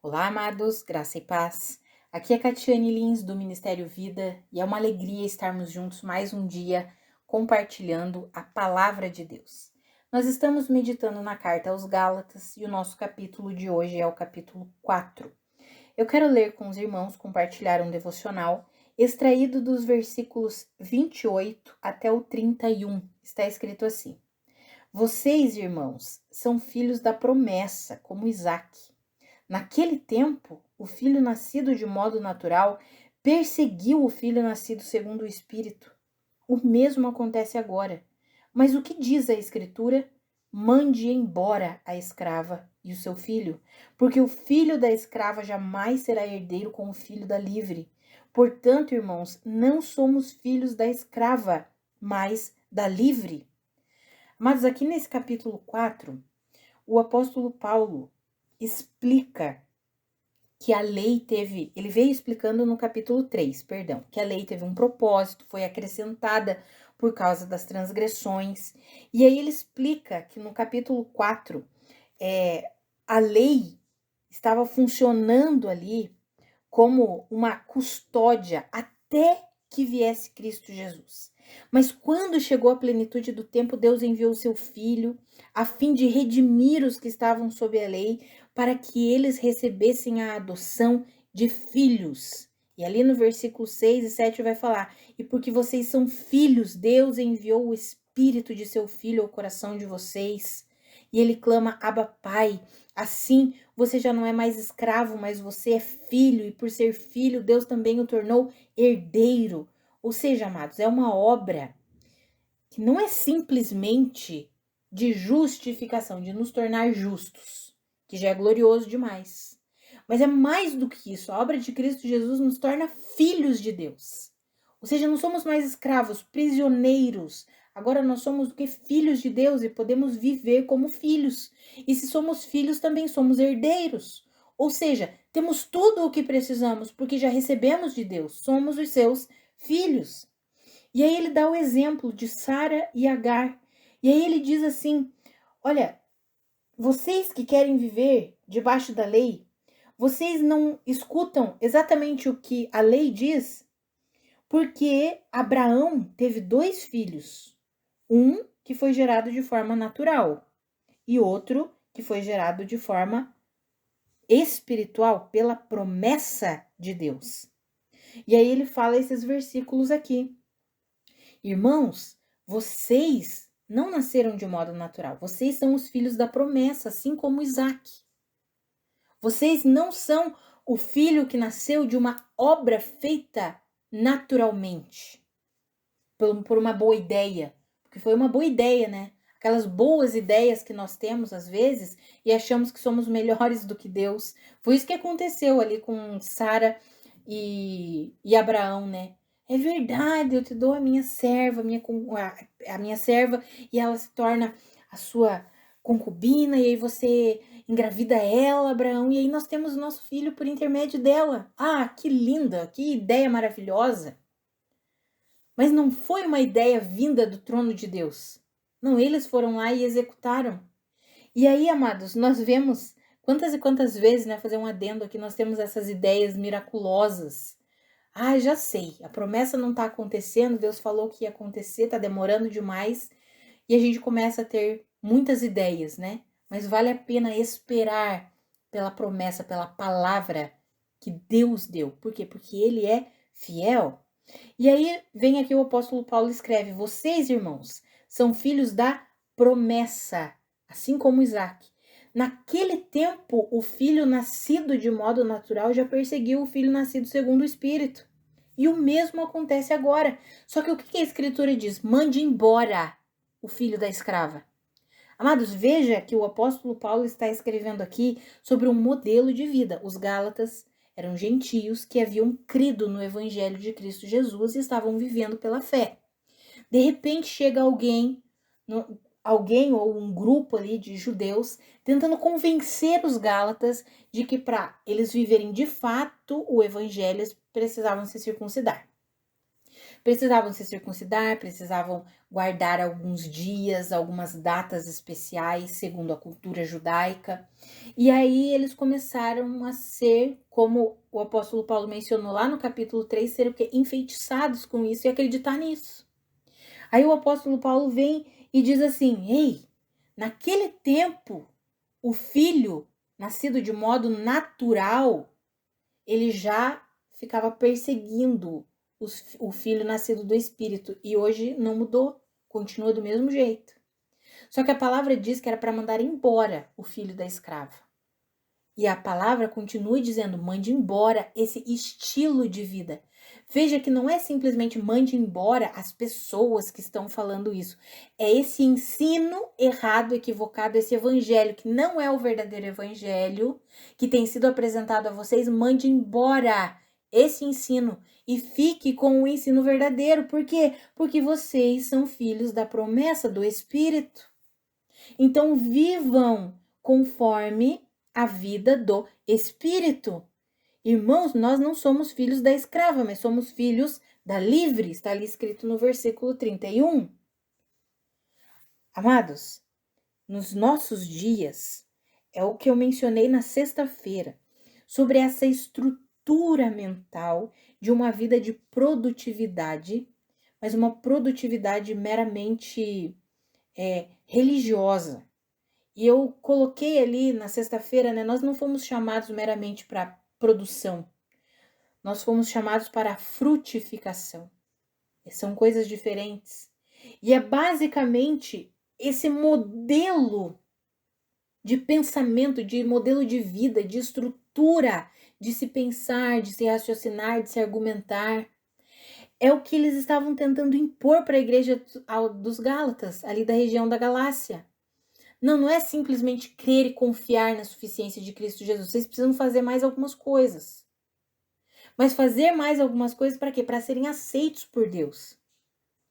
Olá, amados, graça e paz. Aqui é Catiane Lins, do Ministério Vida, e é uma alegria estarmos juntos mais um dia compartilhando a palavra de Deus. Nós estamos meditando na carta aos Gálatas e o nosso capítulo de hoje é o capítulo 4. Eu quero ler com os irmãos, compartilhar um devocional extraído dos versículos 28 até o 31. Está escrito assim: Vocês, irmãos, são filhos da promessa, como Isaque. Naquele tempo, o filho nascido de modo natural perseguiu o filho nascido segundo o Espírito. O mesmo acontece agora. Mas o que diz a Escritura? Mande embora a escrava e o seu filho, porque o filho da escrava jamais será herdeiro com o filho da livre. Portanto, irmãos, não somos filhos da escrava, mas da livre. Mas aqui nesse capítulo 4, o apóstolo Paulo explica que a lei teve, ele veio explicando no capítulo 3, perdão, que a lei teve um propósito, foi acrescentada por causa das transgressões. E aí ele explica que no capítulo 4, a lei estava funcionando ali como uma custódia até que viesse Cristo Jesus. Mas quando chegou a plenitude do tempo, Deus enviou o seu Filho a fim de redimir os que estavam sob a lei, para que eles recebessem a adoção de filhos. E ali no versículo 6 e 7 vai falar: E porque vocês são filhos, Deus enviou o Espírito de seu Filho ao coração de vocês. E ele clama: Abba, Pai. Assim, você já não é mais escravo, mas você é filho, e por ser filho, Deus também o tornou herdeiro. Ou seja, amados, é uma obra que não é simplesmente de justificação, de nos tornar justos, que já é glorioso demais. Mas é mais do que isso. A obra de Cristo Jesus nos torna filhos de Deus. Ou seja, não somos mais escravos, prisioneiros. Agora nós somos o que? Filhos de Deus e podemos viver como filhos. E se somos filhos, também somos herdeiros. Ou seja, temos tudo o que precisamos, porque já recebemos de Deus. Somos os seus filhos. E aí ele dá o exemplo de Sara e Agar. E aí ele diz assim: olha, vocês que querem viver debaixo da lei, vocês não escutam exatamente o que a lei diz? Porque Abraão teve 2 filhos. Um que foi gerado de forma natural e outro que foi gerado de forma espiritual, pela promessa de Deus. E aí ele fala esses versículos aqui. Irmãos, vocês não nasceram de modo natural. Vocês são os filhos da promessa, assim como Isaque. Vocês não são o filho que nasceu de uma obra feita naturalmente, por uma boa ideia. Porque foi uma boa ideia, né? Aquelas boas ideias que nós temos às vezes e achamos que somos melhores do que Deus. Foi isso que aconteceu ali com Sara e Abraão, né? É verdade, eu te dou a minha serva, a minha serva, e ela se torna a sua concubina, e aí você engravida ela, Abraão, e aí nós temos o nosso filho por intermédio dela. Ah, que linda, que ideia maravilhosa! Mas não foi uma ideia vinda do trono de Deus. Não, eles foram lá e executaram. E aí, amados, nós vemos quantas e quantas vezes, né, fazer um adendo aqui, nós temos essas ideias miraculosas. Ah, já sei, a promessa não está acontecendo, Deus falou que ia acontecer, está demorando demais, e a gente começa a ter muitas ideias, né? Mas vale a pena esperar pela promessa, pela palavra que Deus deu. Por quê? Porque Ele é fiel. E aí vem aqui o apóstolo Paulo escreve: Vocês, irmãos, são filhos da promessa, assim como Isaque. Naquele tempo, o filho nascido de modo natural já perseguiu o filho nascido segundo o Espírito. E o mesmo acontece agora. Só que o que a Escritura diz? Mande embora o filho da escrava. Amados, veja que o apóstolo Paulo está escrevendo aqui sobre um modelo de vida. Os Gálatas eram gentios que haviam crido no evangelho de Cristo Jesus e estavam vivendo pela fé. De repente chega alguém ou um grupo ali de judeus tentando convencer os Gálatas de que para eles viverem de fato o evangelho eles precisavam se circuncidar. Precisavam se circuncidar, precisavam guardar alguns dias, algumas datas especiais, segundo a cultura judaica. E aí eles começaram a ser, como o apóstolo Paulo mencionou lá no capítulo 3, ser o quê? Enfeitiçados com isso e acreditar nisso. Aí o apóstolo Paulo vem e diz assim: ei, naquele tempo, o filho, nascido de modo natural, ele já ficava perseguindo o filho nascido do Espírito. E hoje não mudou, continua do mesmo jeito. Só que a palavra diz que era para mandar embora o filho da escrava. E a palavra continua dizendo: mande embora esse estilo de vida. Veja que não é simplesmente mande embora as pessoas que estão falando isso. É esse ensino errado, equivocado, esse evangelho que não é o verdadeiro evangelho que tem sido apresentado a vocês. Mande embora esse ensino e fique com o ensino verdadeiro. Por quê? Porque vocês são filhos da promessa do Espírito. Então vivam conforme a vida do Espírito. Irmãos, nós não somos filhos da escrava, mas somos filhos da livre. Está ali escrito no versículo 31. Amados, nos nossos dias, é o que eu mencionei na sexta-feira, sobre essa estrutura mental de uma vida de produtividade, mas uma produtividade meramente religiosa. E eu coloquei ali na sexta-feira, né? Nós não fomos chamados meramente para produção. Nós fomos chamados para frutificação. São coisas diferentes. E é basicamente esse modelo de pensamento, de modelo de vida, de estrutura, de se pensar, de se raciocinar, de se argumentar. É o que eles estavam tentando impor para a igreja dos Gálatas, ali da região da Galácia. Não é simplesmente crer e confiar na suficiência de Cristo Jesus. Vocês precisam fazer mais algumas coisas. Mas fazer mais algumas coisas para quê? Para serem aceitos por Deus.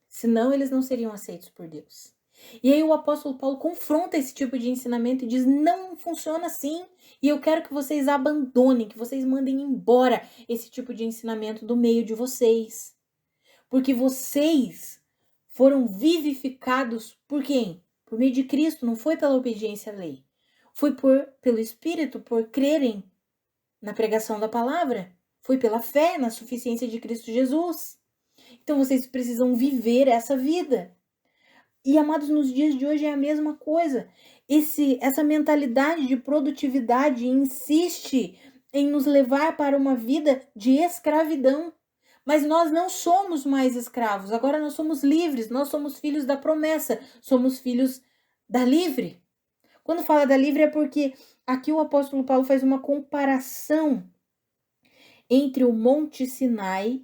Senão eles não seriam aceitos por Deus. E aí o apóstolo Paulo confronta esse tipo de ensinamento e diz: não funciona assim. E eu quero que vocês abandonem, que vocês mandem embora esse tipo de ensinamento do meio de vocês. Porque vocês foram vivificados por quem? Por meio de Cristo, não foi pela obediência à lei. Foi pelo Espírito, por crerem na pregação da palavra. Foi pela fé na suficiência de Cristo Jesus. Então vocês precisam viver essa vida. E, amados, nos dias de hoje é a mesma coisa. Essa mentalidade de produtividade insiste em nos levar para uma vida de escravidão. Mas nós não somos mais escravos, agora nós somos livres, nós somos filhos da promessa, somos filhos da livre. Quando fala da livre é porque aqui o apóstolo Paulo faz uma comparação entre o Monte Sinai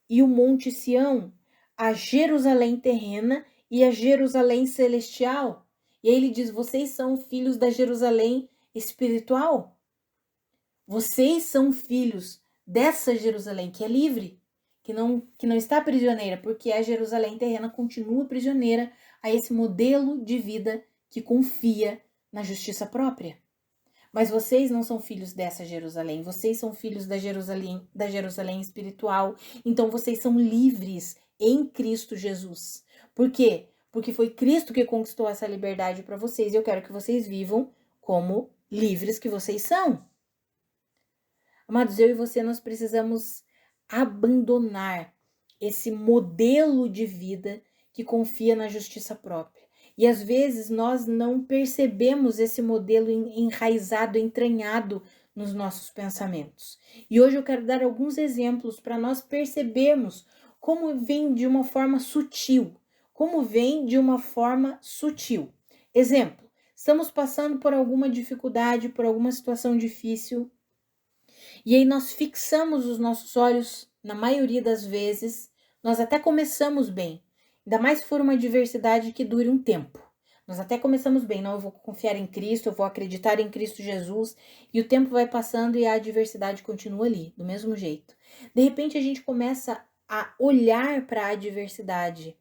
e o Monte Sião, a Jerusalém terrena e a Jerusalém celestial. E aí ele diz: vocês são filhos da Jerusalém espiritual. Vocês são filhos dessa Jerusalém que é livre, que não está prisioneira, porque a Jerusalém terrena continua prisioneira a esse modelo de vida que confia na justiça própria. Mas vocês não são filhos dessa Jerusalém, vocês são filhos da Jerusalém espiritual. Então vocês são livres em Cristo Jesus. Por quê? Porque foi Cristo que conquistou essa liberdade para vocês e eu quero que vocês vivam como livres que vocês são. Amados, eu e você, nós precisamos abandonar esse modelo de vida que confia na justiça própria. E às vezes nós não percebemos esse modelo enraizado, entranhado nos nossos pensamentos. E hoje eu quero dar alguns exemplos para nós percebermos como vem de uma forma sutil. Como vem de uma forma sutil. Exemplo, estamos passando por alguma dificuldade, por alguma situação difícil. E aí nós fixamos os nossos olhos, na maioria das vezes, nós até começamos bem, ainda mais se for uma adversidade que dure um tempo. Nós até começamos bem, não, eu vou confiar em Cristo, eu vou acreditar em Cristo Jesus, e o tempo vai passando e a adversidade continua ali, do mesmo jeito. De repente a gente começa a olhar para a adversidade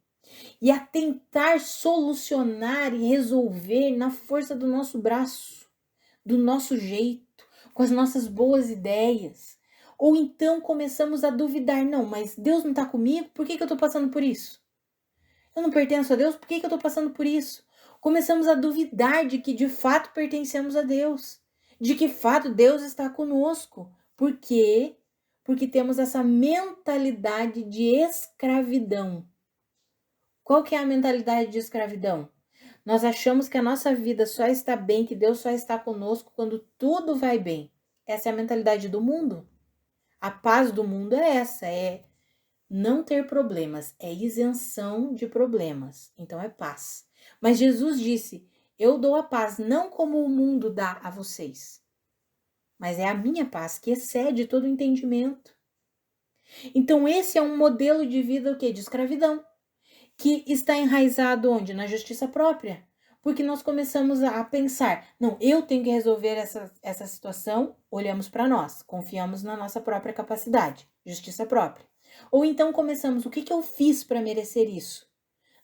e a tentar solucionar e resolver na força do nosso braço, do nosso jeito, com as nossas boas ideias. Ou então começamos a duvidar, não, mas Deus não está comigo, por que eu estou passando por isso? Eu não pertenço a Deus, por que eu estou passando por isso? Começamos a duvidar de que de fato pertencemos a Deus, de que de fato Deus está conosco. Por quê? Porque temos essa mentalidade de escravidão. Qual que é a mentalidade de escravidão? Nós achamos que a nossa vida só está bem, que Deus só está conosco quando tudo vai bem. Essa é a mentalidade do mundo. A paz do mundo é essa, é não ter problemas, é isenção de problemas. Então é paz. Mas Jesus disse: eu dou a paz não como o mundo dá a vocês, mas é a minha paz que excede todo o entendimento. Então esse é um modelo de vida o quê? De escravidão, que está enraizado onde? Na justiça própria. Porque nós começamos a pensar, não, eu tenho que resolver essa situação, olhamos para nós, confiamos na nossa própria capacidade, justiça própria. Ou então começamos, o que eu fiz para merecer isso?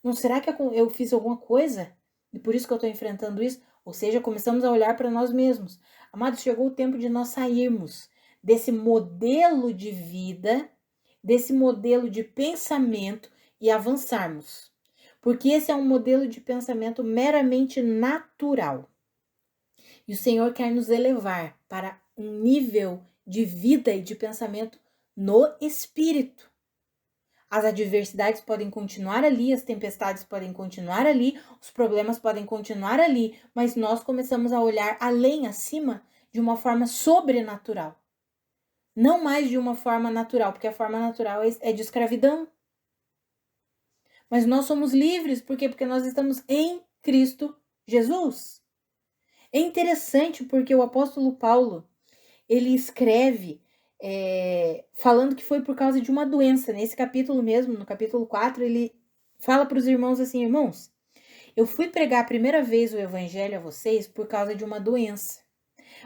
Não será que eu fiz alguma coisa? E por isso que eu estou enfrentando isso? Ou seja, começamos a olhar para nós mesmos. Amados, chegou o tempo de nós sairmos desse modelo de vida, desse modelo de pensamento e avançarmos. Porque esse é um modelo de pensamento meramente natural. E o Senhor quer nos elevar para um nível de vida e de pensamento no espírito. As adversidades podem continuar ali, as tempestades podem continuar ali, os problemas podem continuar ali, mas nós começamos a olhar além, acima, de uma forma sobrenatural. Não mais de uma forma natural, porque a forma natural é de escravidão. Mas nós somos livres, por quê? Porque nós estamos em Cristo Jesus. É interessante porque o apóstolo Paulo, ele escreve falando que foi por causa de uma doença. Nesse capítulo mesmo, no capítulo 4, ele fala para os irmãos assim: irmãos, eu fui pregar a primeira vez o evangelho a vocês por causa de uma doença.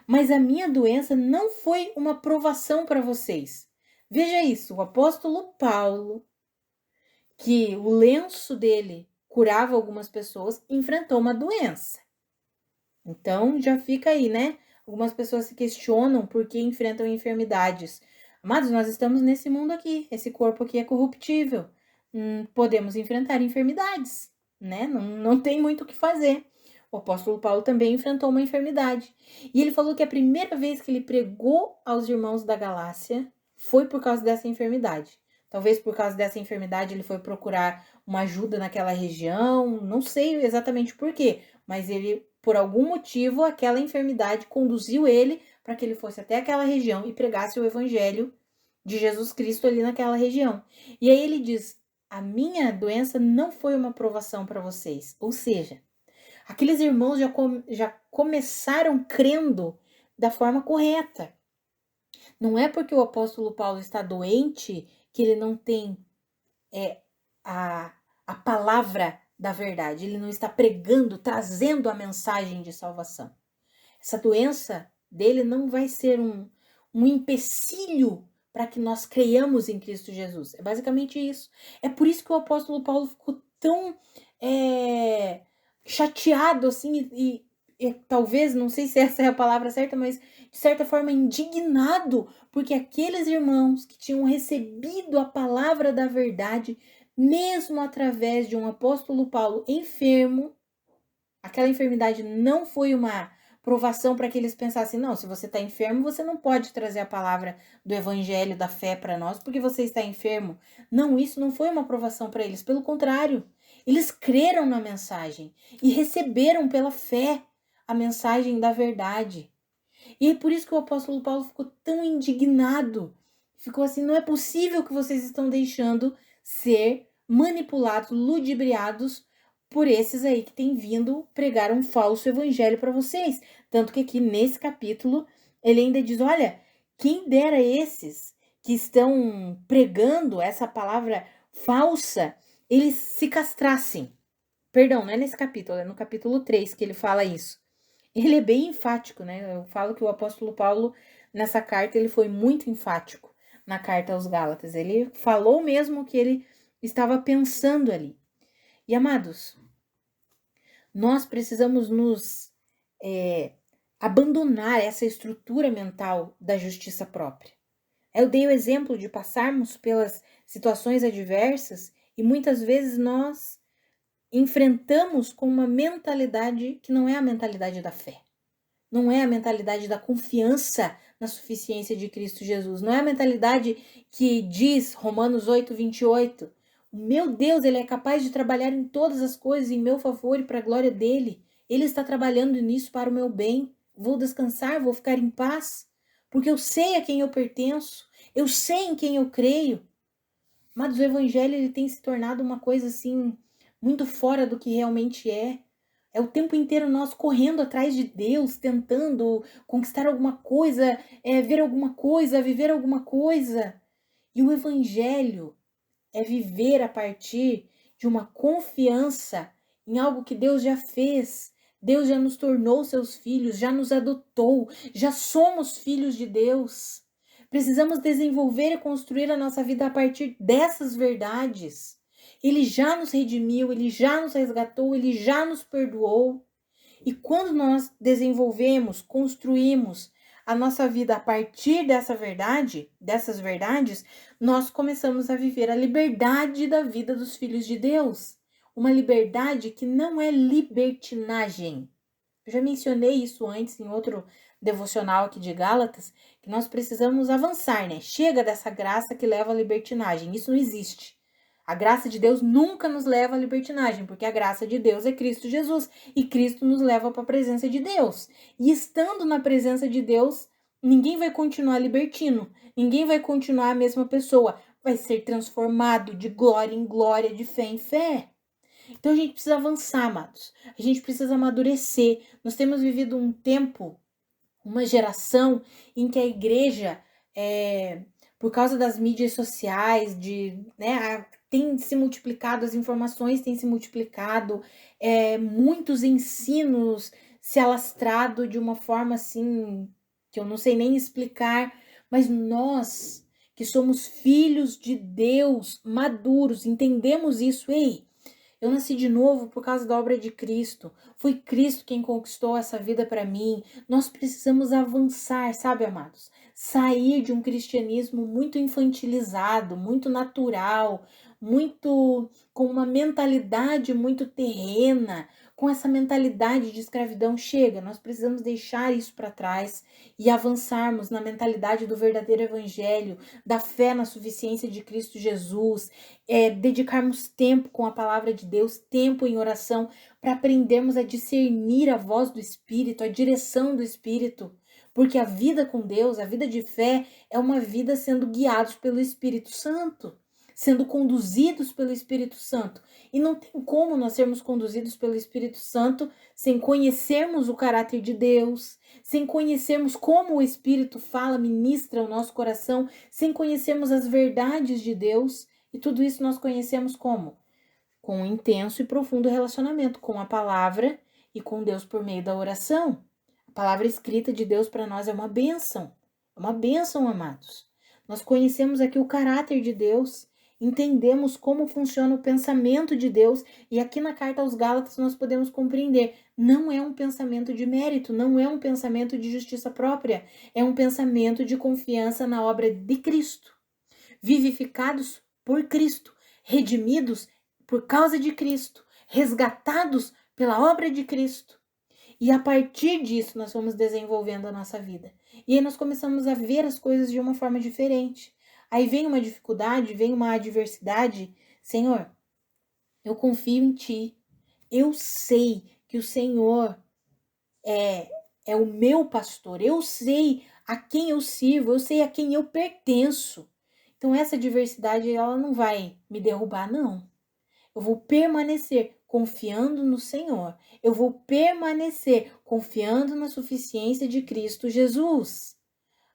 Mas a minha doença não foi uma provação para vocês. Veja isso, o apóstolo Paulo, que o lenço dele curava algumas pessoas, enfrentou uma doença. Então, já fica aí, né? Algumas pessoas se questionam por que enfrentam enfermidades. Amados, nós estamos nesse mundo aqui. Esse corpo aqui é corruptível. Podemos enfrentar enfermidades, né? Não tem muito o que fazer. O apóstolo Paulo também enfrentou uma enfermidade. E ele falou que a primeira vez que ele pregou aos irmãos da Galácia foi por causa dessa enfermidade. Talvez por causa dessa enfermidade ele foi procurar uma ajuda naquela região. Não sei exatamente por quê, mas ele, por algum motivo, aquela enfermidade conduziu ele para que ele fosse até aquela região e pregasse o evangelho de Jesus Cristo ali naquela região. E aí ele diz: a minha doença não foi uma provação para vocês. Ou seja, aqueles irmãos já começaram crendo da forma correta. Não é porque o apóstolo Paulo está doente que ele não tem a palavra da verdade. Ele não está pregando, trazendo a mensagem de salvação. Essa doença dele não vai ser um empecilho para que nós creiamos em Cristo Jesus. É basicamente isso. É por isso que o apóstolo Paulo ficou tão chateado assim e talvez, não sei se essa é a palavra certa, mas de certa forma indignado, porque aqueles irmãos que tinham recebido a palavra da verdade, mesmo através de um apóstolo Paulo enfermo, aquela enfermidade não foi uma provação para que eles pensassem, não, se você está enfermo, você não pode trazer a palavra do evangelho, da fé para nós, porque você está enfermo. Não, isso não foi uma provação para eles, pelo contrário, eles creram na mensagem e receberam pela fé a mensagem da verdade. E é por isso que o apóstolo Paulo ficou tão indignado, ficou assim, não é possível que vocês estão deixando ser manipulados, ludibriados por esses aí que têm vindo pregar um falso evangelho para vocês. Tanto que aqui nesse capítulo ele ainda diz, olha, quem dera esses que estão pregando essa palavra falsa, eles se castrassem. Perdão, não é nesse capítulo, é no capítulo 3 que ele fala isso. Ele é bem enfático, né? Eu falo que o apóstolo Paulo, nessa carta, ele foi muito enfático na carta aos Gálatas. Ele falou mesmo o que ele estava pensando ali. E, amados, nós precisamos nos abandonar essa estrutura mental da justiça própria. Eu dei o exemplo de passarmos pelas situações adversas e muitas vezes nós enfrentamos com uma mentalidade que não é a mentalidade da fé. Não é a mentalidade da confiança na suficiência de Cristo Jesus. Não é a mentalidade que diz, Romanos 8:28, o meu Deus, Ele é capaz de trabalhar em todas as coisas em meu favor e para a glória dEle. Ele está trabalhando nisso para o meu bem. Vou descansar, vou ficar em paz, porque eu sei a quem eu pertenço, eu sei em quem eu creio. Mas o evangelho ele tem se tornado uma coisa assim, muito fora do que realmente é. É o tempo inteiro nós correndo atrás de Deus, tentando conquistar alguma coisa, ver alguma coisa, viver alguma coisa. E o evangelho é viver a partir de uma confiança em algo que Deus já fez. Deus já nos tornou seus filhos, já nos adotou, já somos filhos de Deus. Precisamos desenvolver e construir a nossa vida a partir dessas verdades. Ele já nos redimiu, ele já nos resgatou, ele já nos perdoou. E quando nós desenvolvemos, construímos a nossa vida a partir dessas verdades, nós começamos a viver a liberdade da vida dos filhos de Deus. Uma liberdade que não é libertinagem. Eu já mencionei isso antes em outro devocional aqui de Gálatas, que nós precisamos avançar, né? Chega dessa graça que leva à libertinagem. Isso não existe. A graça de Deus nunca nos leva à libertinagem, porque a graça de Deus é Cristo Jesus e Cristo nos leva para a presença de Deus. E estando na presença de Deus, ninguém vai continuar libertino, ninguém vai continuar a mesma pessoa, vai ser transformado de glória em glória, de fé em fé. Então a gente precisa avançar, amados. A gente precisa amadurecer. Nós temos vivido um tempo, uma geração em que a igreja, por causa das mídias sociais, tem se multiplicado, as informações têm se multiplicado, muitos ensinos se alastrado de uma forma assim que eu não sei nem explicar, mas nós que somos filhos de Deus, maduros, entendemos isso. Ei, eu nasci de novo por causa da obra de Cristo. Foi Cristo quem conquistou essa vida para mim. Nós precisamos avançar, sabe, amados? Sair de um cristianismo muito infantilizado, muito natural, muito com uma mentalidade muito terrena, com essa mentalidade de escravidão. Chega, nós precisamos deixar isso para trás e avançarmos na mentalidade do verdadeiro evangelho, da fé na suficiência de Cristo Jesus, dedicarmos tempo com a palavra de Deus, tempo em oração, para aprendermos a discernir a voz do Espírito, a direção do Espírito. Porque a vida com Deus, a vida de fé, é uma vida sendo guiados pelo Espírito Santo, sendo conduzidos pelo Espírito Santo. E não tem como nós sermos conduzidos pelo Espírito Santo sem conhecermos o caráter de Deus, sem conhecermos como o Espírito fala, ministra o nosso coração, sem conhecermos as verdades de Deus. E tudo isso nós conhecemos como? Com um intenso e profundo relacionamento com a palavra e com Deus por meio da oração. A palavra escrita de Deus para nós é uma bênção. É uma bênção, amados. Nós conhecemos aqui o caráter de Deus, entendemos como funciona o pensamento de Deus, e aqui na carta aos Gálatas nós podemos compreender, não é um pensamento de mérito, não é um pensamento de justiça própria, é um pensamento de confiança na obra de Cristo. Vivificados por Cristo, redimidos por causa de Cristo, resgatados pela obra de Cristo. E a partir disso nós vamos desenvolvendo a nossa vida. E aí nós começamos a ver as coisas de uma forma diferente. Aí vem uma dificuldade, vem uma adversidade. Senhor, eu confio em Ti. Eu sei que o Senhor é o meu pastor. Eu sei a quem eu sirvo, eu sei a quem eu pertenço. Então essa adversidade ela não vai me derrubar, não. Eu vou permanecer confiando no Senhor. Eu vou permanecer confiando na suficiência de Cristo Jesus.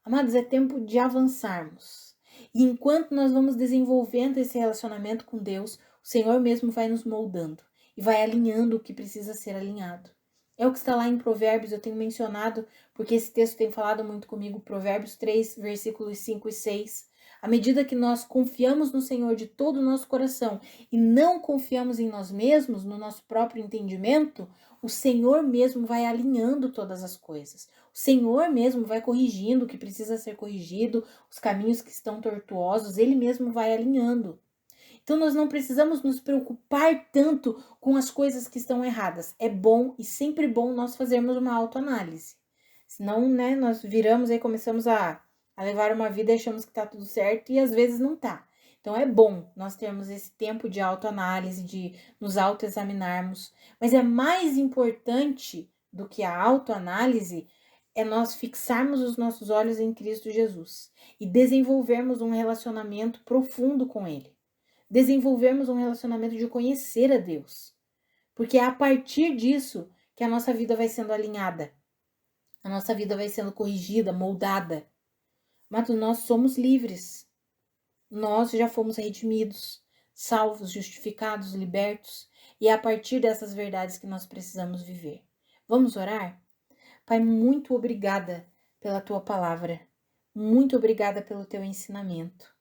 Amados, é tempo de avançarmos. E enquanto nós vamos desenvolvendo esse relacionamento com Deus, o Senhor mesmo vai nos moldando e vai alinhando o que precisa ser alinhado. É o que está lá em Provérbios, eu tenho mencionado, porque esse texto tem falado muito comigo, Provérbios 3, versículos 5 e 6. À medida que nós confiamos no Senhor de todo o nosso coração e não confiamos em nós mesmos, no nosso próprio entendimento, o Senhor mesmo vai alinhando todas as coisas. O Senhor mesmo vai corrigindo o que precisa ser corrigido, os caminhos que estão tortuosos, Ele mesmo vai alinhando. Então nós não precisamos nos preocupar tanto com as coisas que estão erradas. É bom e sempre bom nós fazermos uma autoanálise. Senão, né, nós viramos e começamos a levar uma vida e achamos que tá tudo certo e às vezes não tá. Então é bom nós termos esse tempo de autoanálise, de nos autoexaminarmos, mas é mais importante do que a autoanálise é nós fixarmos os nossos olhos em Cristo Jesus e desenvolvermos um relacionamento profundo com Ele. Desenvolvermos um relacionamento de conhecer a Deus. Porque é a partir disso que a nossa vida vai sendo alinhada. A nossa vida vai sendo corrigida, moldada. Mas nós somos livres. Nós já fomos redimidos, salvos, justificados, libertos. E é a partir dessas verdades que nós precisamos viver. Vamos orar? Pai, muito obrigada pela tua palavra. Muito obrigada pelo teu ensinamento.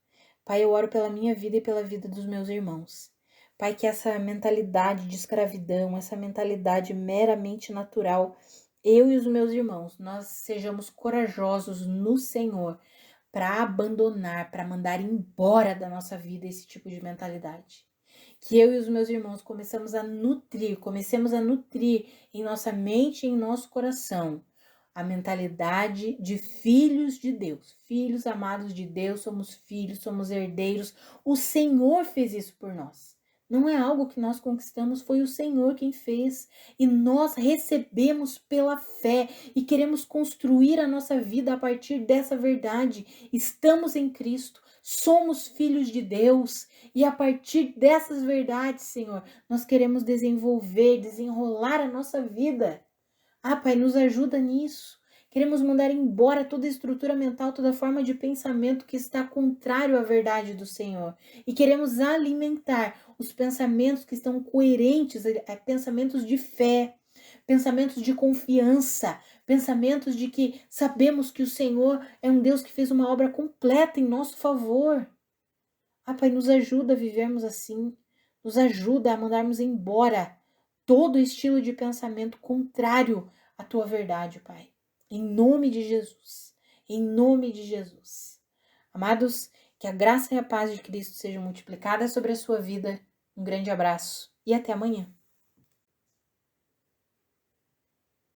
Pai, eu oro pela minha vida e pela vida dos meus irmãos. Pai, que essa mentalidade de escravidão, essa mentalidade meramente natural, eu e os meus irmãos, nós sejamos corajosos no Senhor para abandonar, para mandar embora da nossa vida esse tipo de mentalidade. Que eu e os meus irmãos comecemos a nutrir em nossa mente e em nosso coração a mentalidade de filhos de Deus, filhos amados de Deus, somos filhos, somos herdeiros. O Senhor fez isso por nós. Não é algo que nós conquistamos, foi o Senhor quem fez. E nós recebemos pela fé e queremos construir a nossa vida a partir dessa verdade. Estamos em Cristo, somos filhos de Deus. E a partir dessas verdades, Senhor, nós queremos desenvolver, desenrolar a nossa vida. Ah, Pai, nos ajuda nisso. Queremos mandar embora toda estrutura mental, toda forma de pensamento que está contrário à verdade do Senhor. E queremos alimentar os pensamentos que estão coerentes, pensamentos de fé, pensamentos de confiança, pensamentos de que sabemos que o Senhor é um Deus que fez uma obra completa em nosso favor. Ah, Pai, nos ajuda a vivermos assim. Nos ajuda a mandarmos embora todo estilo de pensamento contrário à tua verdade, Pai. Em nome de Jesus. Em nome de Jesus. Amados, que a graça e a paz de Cristo sejam multiplicadas sobre a sua vida. Um grande abraço e até amanhã.